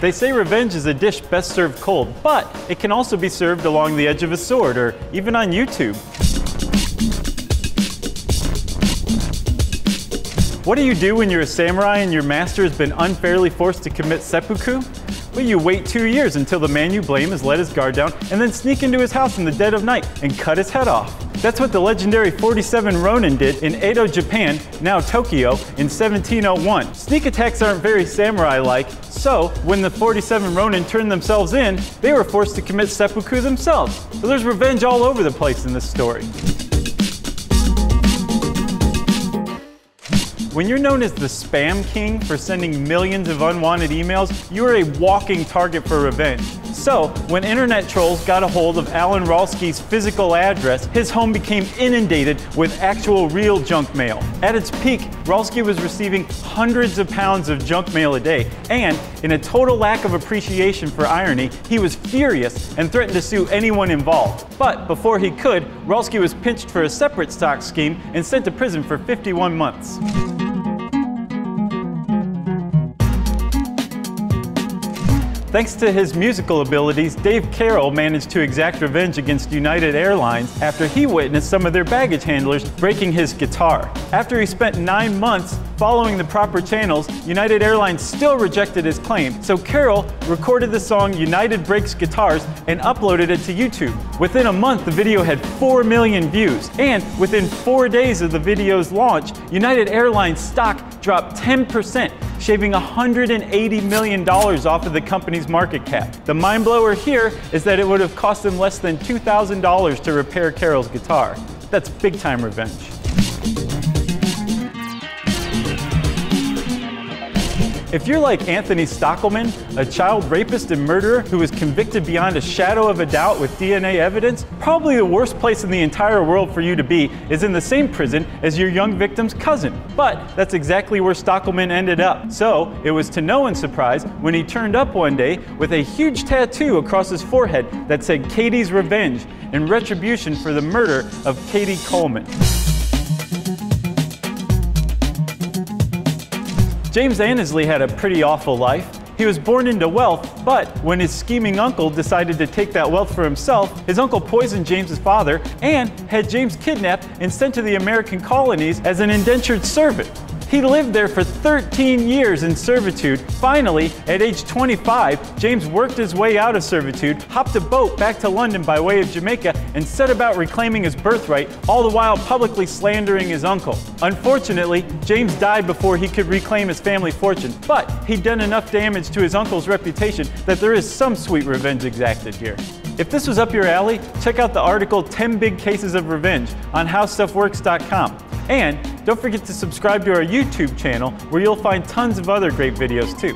They say revenge is a dish best served cold, but it can also be served along the edge of a sword or even on YouTube. What do you do when you're a samurai and your master has been unfairly forced to commit seppuku? Well, you wait 2 years until the man you blame has let his guard down and then sneak into his house in the dead of night and cut his head off. That's what the legendary 47 Ronin did in Edo, Japan, now Tokyo, in 1701. Sneak attacks aren't very samurai-like, so when the 47 Ronin turned themselves in, they were forced to commit seppuku themselves. So there's revenge all over the place in this story. When you're known as the spam king for sending millions of unwanted emails, you are a walking target for revenge. So, when internet trolls got a hold of Alan Ralsky's physical address, his home became inundated with actual real junk mail. At its peak, Ralsky was receiving hundreds of pounds of junk mail a day, and in a total lack of appreciation for irony, he was furious and threatened to sue anyone involved. But before he could, Ralsky was pinched for a separate stock scheme and sent to prison for 51 months. Thanks to his musical abilities, Dave Carroll managed to exact revenge against United Airlines after he witnessed some of their baggage handlers breaking his guitar. After he spent 9 months following the proper channels, United Airlines still rejected his claim, so Carroll recorded the song United Breaks Guitars and uploaded it to YouTube. Within a month, the video had 4 million views, and within 4 days of the video's launch, United Airlines stock dropped 10%, shaving $180 million off of the company's market cap. The mind blower here is that it would have cost them less than $2,000 to repair Carroll's guitar. That's big time revenge. If you're like Anthony Stockelman, a child rapist and murderer who was convicted beyond a shadow of a doubt with DNA evidence, probably the worst place in the entire world for you to be is in the same prison as your young victim's cousin. But that's exactly where Stockelman ended up. So it was to no one's surprise when he turned up one day with a huge tattoo across his forehead that said Katy's Revenge in retribution for the murder of Katy Collman. James Annesley had a pretty awful life. He was born into wealth, but when his scheming uncle decided to take that wealth for himself, his uncle poisoned James's father and had James kidnapped and sent to the American colonies as an indentured servant. He lived there for 13 years in servitude. Finally, at age 25, James worked his way out of servitude, hopped a boat back to London by way of Jamaica, and set about reclaiming his birthright, all the while publicly slandering his uncle. Unfortunately, James died before he could reclaim his family fortune, but he'd done enough damage to his uncle's reputation that there is some sweet revenge exacted here. If this was up your alley, check out the article 10 Big Cases of Revenge on HowStuffWorks.com. And don't forget to subscribe to our YouTube channel where you'll find tons of other great videos too.